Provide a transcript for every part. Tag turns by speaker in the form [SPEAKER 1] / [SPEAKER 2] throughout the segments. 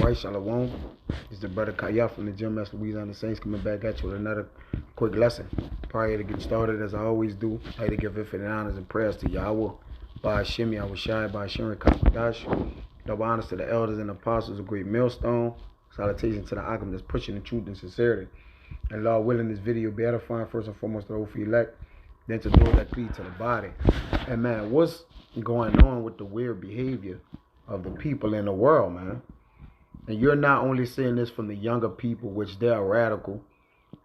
[SPEAKER 1] Right, Shalom. It's the brother Kaya from the Gym Master Louisiana Saints coming back at you with another quick lesson. Prior to get started, as I always do, I like to give infinite honors and prayers to Yahweh, by Hashem, Yahweh Shai, by Hashem, Kakadash. Double honors to the elders and apostles of Great Millstone. Salutation to the Akim that's pushing the truth and sincerity. And Lord willing, this video be edifying first and foremost to the Ophir elect, then to those that cleave to the body. And man, what's going on with the weird behavior of the people in the world, man? And you're not only seeing this from the younger people, which they're radical,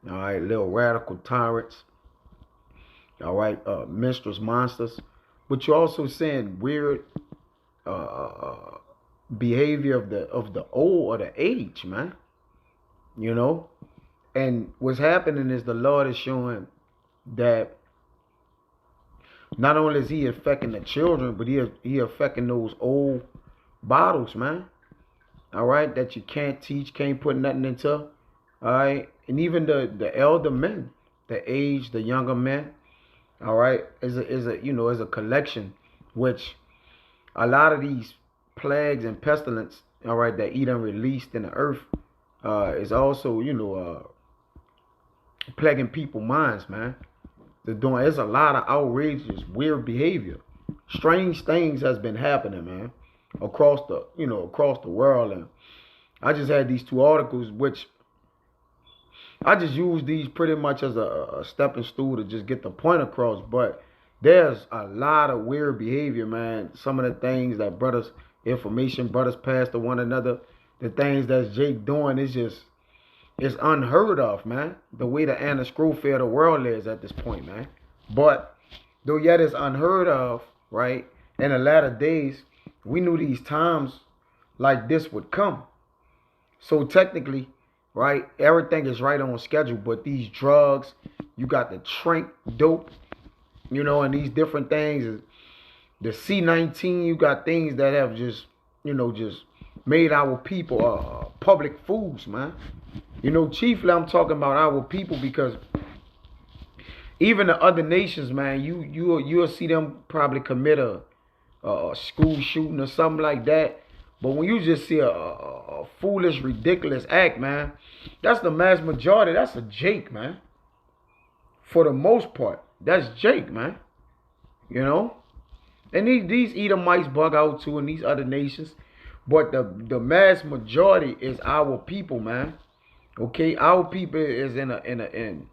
[SPEAKER 1] all right, little radical tyrants, all right, minstrels, monsters, but you're also seeing weird behavior of the old or the age, man. You know, and what's happening is the Lord is showing that not only is He affecting the children, but He affecting those old bottles, man. All right, that you can't teach, can't put nothing into. All right, and even the elder men, the age, the younger men. All right, is a collection, which a lot of these plagues and pestilence, all right, that He done released in the earth, is also plaguing people's minds, man. There's a lot of outrageous, weird behavior, strange things has been happening, man, across the world. And I just had these two articles, which I just use these pretty much as a stepping stool to just get the point across. But there's a lot of weird behavior, man. Some of the things that brothers pass to one another, the things that Jake doing is just, it's unheard of, man. The way the Anna Screwfair of the world is at this point, man. But though yet it's unheard of, right? In the latter days, we knew these times like this would come. So technically, right, everything is right on schedule. But these drugs, you got the trank dope, and these different things. The C-19, you got things that have just made our people public fools, man. Chiefly I'm talking about our people, because even the other nations, man, you'll see them probably commit a school shooting or something like that. But when you just see a foolish, ridiculous act, man, that's the mass majority. That's a Jake, man. For the most part, that's Jake, man. And these Edomites bug out too, and these other nations. But the mass majority is our people, man. Okay, our people is in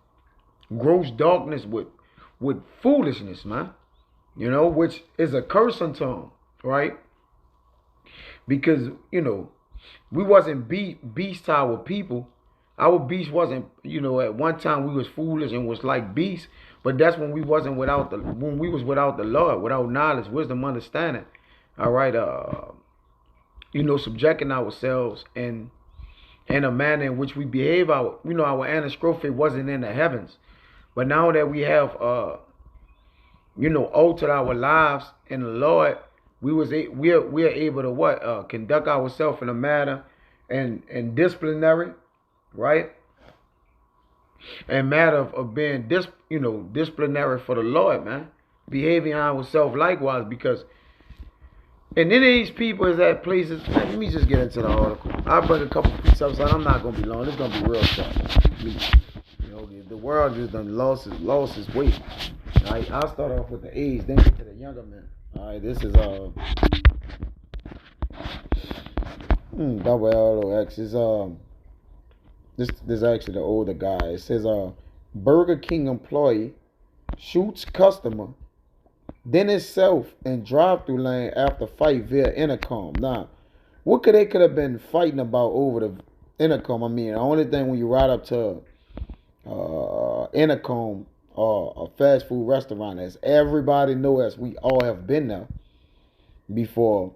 [SPEAKER 1] gross darkness with foolishness, man. Which is a curse unto them, right? Because we wasn't beast to our people. Our beast wasn't, at one time we was foolish and was like beasts, but that's when we was without the Lord, without knowledge, wisdom, understanding. All right, subjecting ourselves in a manner in which we behave. Our aniscrophe wasn't in the heavens, but now that we have altered our lives in the Lord, we are able to conduct ourselves in a manner and disciplinary, right? And matter of being disciplinary for the Lord, man. Behaving ourselves likewise, because and then these people is at places. Let me just get into the article. I'll bring a couple precepts out. I'm not gonna be long. It's gonna be real short. The world just done lost its weight. All right, I'll start off with the age, then get to the younger men. All right, this is double LOX is this is actually the older guy. It says Burger King employee shoots customer, then itself in drive-through lane after fight via intercom. Now, what could have been fighting about over the intercom? I mean, the only thing when you ride up to intercom or a fast food restaurant, as everybody knows, as we all have been there before,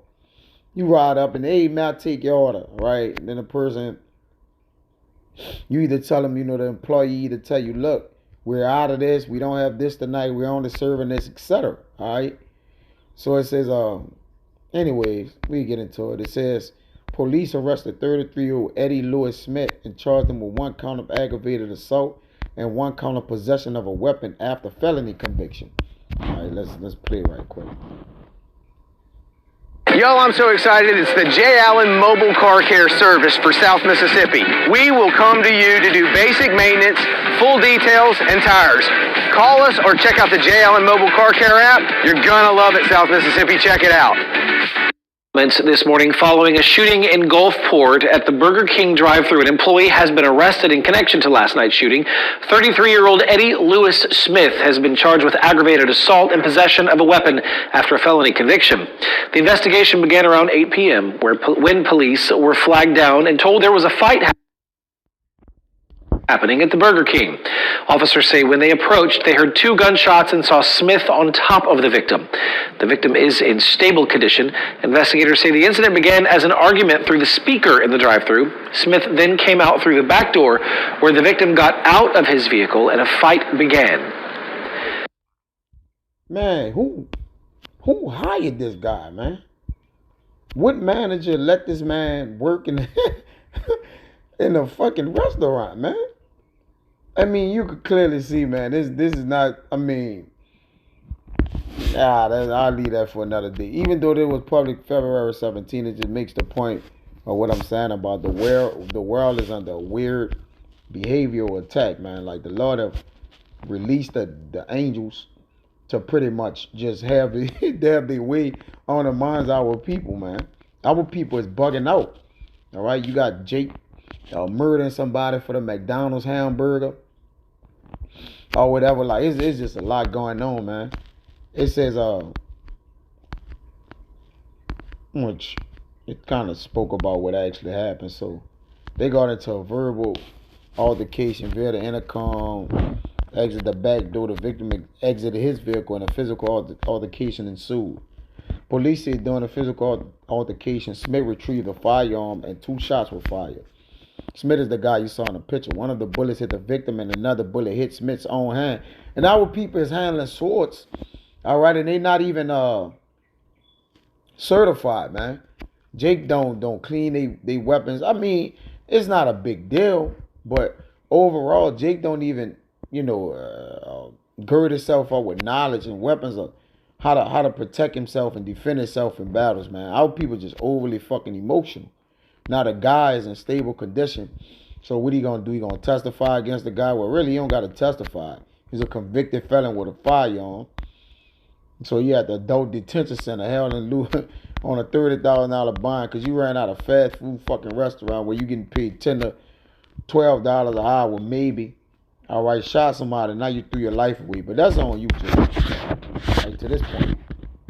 [SPEAKER 1] you ride up and, hey, man, I'll take your order, right? And then the person, you either tell them, the employee either tell you, look, we're out of this, we don't have this tonight, we're only serving this, etc. All right. So it says, anyways, we get into it. It says police arrested 33-year-old Eddie Lewis Smith and charged him with 1 count of aggravated assault and 1 count of possession of a weapon after felony conviction. All right, let's play right quick.
[SPEAKER 2] Yo, I'm so excited. It's the J. Allen Mobile Car Care Service for South Mississippi. We will come to you to do basic maintenance, full details, and tires. Call us or check out the J. Allen Mobile Car Care app. You're gonna love it, South Mississippi. Check it out. This morning following a shooting in Gulfport at the Burger King drive-thru. An employee has been arrested in connection to last night's shooting. 33-year-old Eddie Lewis Smith has been charged with aggravated assault and possession of a weapon after a felony conviction. The investigation began around 8 p.m. when police were flagged down and told there was a fight happening at the Burger King. Officers say when they approached, they heard 2 gunshots and saw Smith on top of the victim. The victim is in stable condition. Investigators say the incident began as an argument through the speaker in the drive-thru. Smith then came out through the back door where the victim got out of his vehicle and a fight began.
[SPEAKER 1] Man, who hired this guy, man? What manager let this man work in in a fucking restaurant, man? I mean, you could clearly see, man, this is not, I mean, I'll leave that for another day. Even though there was public February 17th, it just makes the point of what I'm saying about the world is under a weird behavioral attack, man. Like the Lord have released the angels to pretty much just have their way on the minds of our people, man. Our people is bugging out. All right, you got Jake murdering somebody for the McDonald's hamburger or whatever. Like it's just a lot going on, man. It says which it kind of spoke about what actually happened. So they got into a verbal altercation via the intercom, exit the back door. The victim exited his vehicle and a physical altercation ensued. Police said during the physical altercation, Smith retrieved a firearm and 2 shots were fired. Smith is the guy you saw in the picture. One of the bullets hit the victim and another bullet hit Smith's own hand. And our people is handling swords. All right, and they not even certified, man. Jake don't clean they weapons. I mean, it's not a big deal, but overall, Jake don't even, gird himself up with knowledge and weapons of how to protect himself and defend himself in battles, man. Our people just overly fucking emotional. Now the guy is in stable condition. So what he gonna do? He gonna testify against the guy? Well, really, he don't gotta testify. He's a convicted felon with a firearm. So he at the adult detention center, held in lieu on a $30,000 bond because you ran out of fast food fucking restaurant where you getting paid $10 to $12 an hour, maybe. All right, shot somebody, now you threw your life away. But that's on you, Jake. Like, to this point,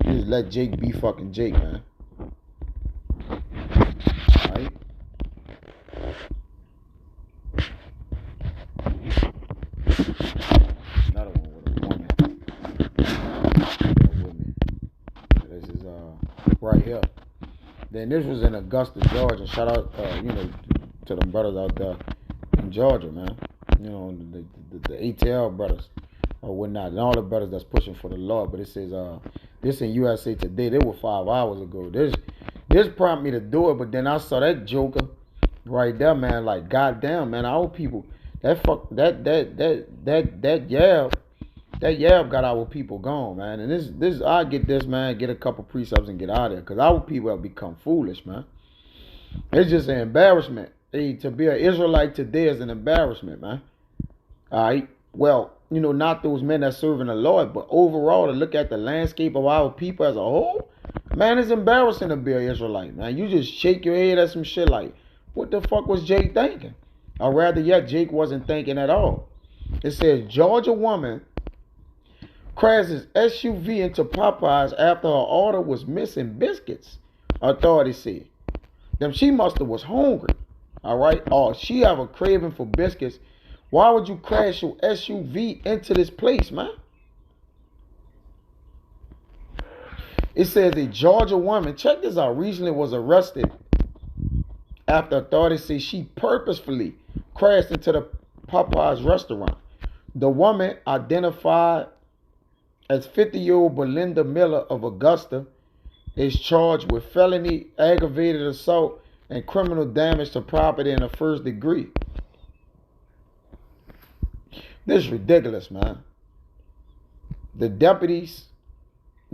[SPEAKER 1] you just let Jake be fucking Jake, man. All right? Another one with a woman. This is right here. Then this was in Augusta, Georgia. Shout out, to them brothers out there in Georgia, man. The ATL brothers or whatnot, and all the brothers that's pushing for the Lord. But it says this in USA Today. They were 5 hours ago. This prompted me to do it, but then I saw that joker right there, man. Like, goddamn, man, our people, that yab got our people gone, man. And this I get this, man, get a couple precepts and get out of there, because our people have become foolish, man. It's just an embarrassment. Hey, to be an Israelite today is an embarrassment, man. All right. Well, not those men that serving the Lord, but overall, to look at the landscape of our people as a whole, man, it's embarrassing to be an Israelite, man. You just shake your head at some shit like, what the fuck was Jake thinking? Or rather yet, Jake wasn't thinking at all. It says, Georgia woman crashes SUV into Popeyes after her order was missing biscuits, authorities said. Then she must have was hungry, all right? Or she have a craving for biscuits. Why would you crash your SUV into this place, man? It says a Georgia woman, check this out, recently was arrested after authorities say she purposefully crashed into the Popeyes restaurant. The woman, identified as 50-year-old Belinda Miller of Augusta, is charged with felony aggravated assault and criminal damage to property in the first degree. This is ridiculous, man. The deputies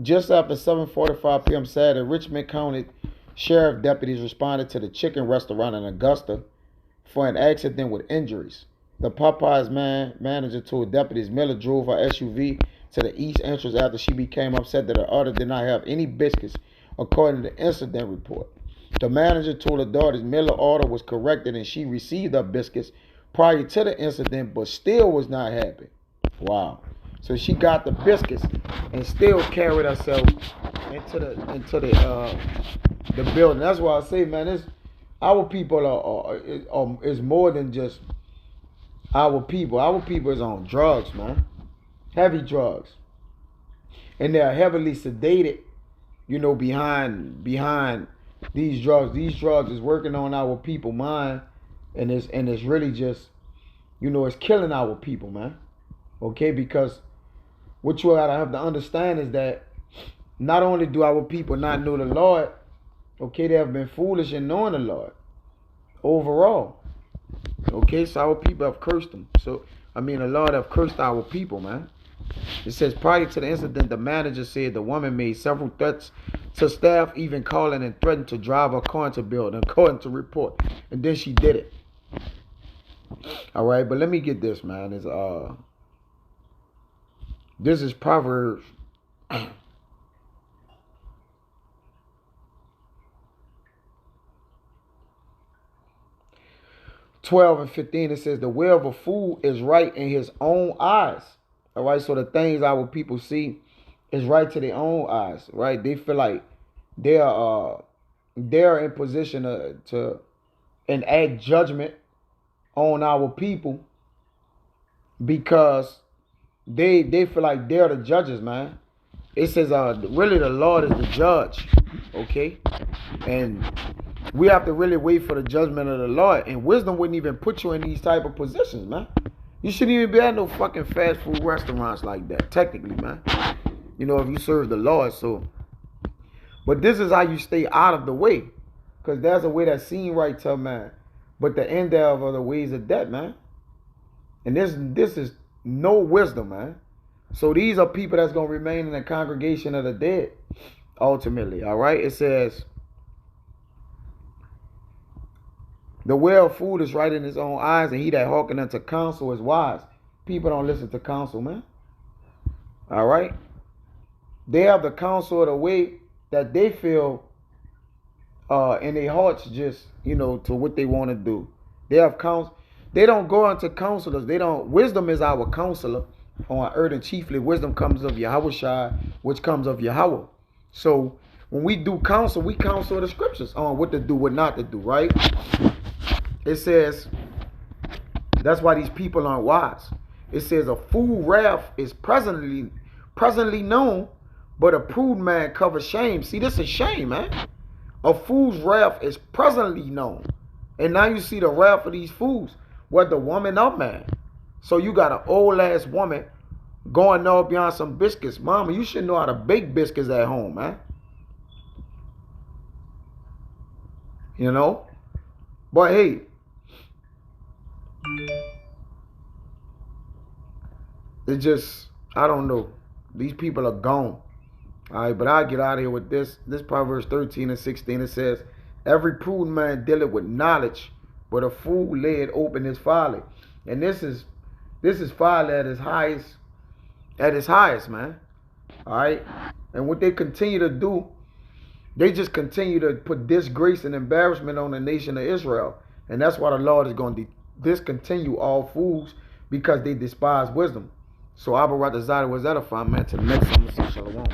[SPEAKER 1] Just after 7:45 p.m. Saturday, Richmond County Sheriff deputies responded to the chicken restaurant in Augusta for an accident with injuries. The Popeyes manager told deputies Miller drove her SUV to the east entrance after she became upset that her order did not have any biscuits, according to the incident report. The manager told her daughters Miller's order was corrected and she received her biscuits prior to the incident, but still was not happy. Wow. So she got the biscuits and still carried herself into the building. That's why I say, man, it's our people is more than just our people. Our people is on drugs, man. Heavy drugs. And they're heavily sedated, behind these drugs. These drugs is working on our people mind, and it's really just, it's killing our people, man. Okay, because what you gotta have to understand is that not only do our people not know the Lord, okay, they have been foolish in knowing the Lord overall. Okay, so our people have cursed them. The Lord have cursed our people, man. It says prior to the incident, the manager said the woman made several threats to staff, even calling and threatened to drive her car into the building, according to report. And then she did it. All right, but let me get this, man. This is Proverbs 12:15. It says the way of a fool is right in his own eyes. All right, so the things our people see is right to their own eyes, right? They feel like they're in position to enact judgment on our people because they feel like they're the judges, man. It says really the Lord is the judge, okay? And we have to really wait for the judgment of the Lord. And wisdom wouldn't even put you in these type of positions, man. You shouldn't even be at no fucking fast food restaurants like that, technically, man. If you serve the Lord, so. But this is how you stay out of the way. Because there's a way that seems right to a man. But the end thereof are the ways of death, man. And this is no wisdom, man. So these are people that's going to remain in the congregation of the dead, ultimately, all right? It says, the way of food is right in his own eyes, and he that hearkeneth unto counsel is wise. People don't listen to counsel, man. All right? They have the counsel of the way that they feel in their hearts just, to what they want to do. They have counsel. They don't go unto counselors. Wisdom is our counselor on earth, and chiefly wisdom comes of Yahweh, which comes of Yahweh. So when we do counsel, we counsel the scriptures on what to do, what not to do, right? It says, that's why these people aren't wise. It says a fool wrath is presently known, but a prudent man covers shame. See, this is shame, man. A fool's wrath is presently known. And now you see the wrath of these fools, whether woman or man. So you got an old ass woman going up beyond some biscuits. Mama, you should know how to bake biscuits at home, man. But hey, it just, I don't know. These people are gone. All right, but I'll get out of here with this. This Proverbs 13:16, it says, every prudent man dealeth with knowledge, but a fool laid open his folly. And this is folly at its highest, man. All right? And what they continue to do, they just continue to put disgrace and embarrassment on the nation of Israel. And that's why the Lord is going to discontinue all fools, because they despise wisdom. So Abba Ratazada was edifying, man. To the next time, shalom.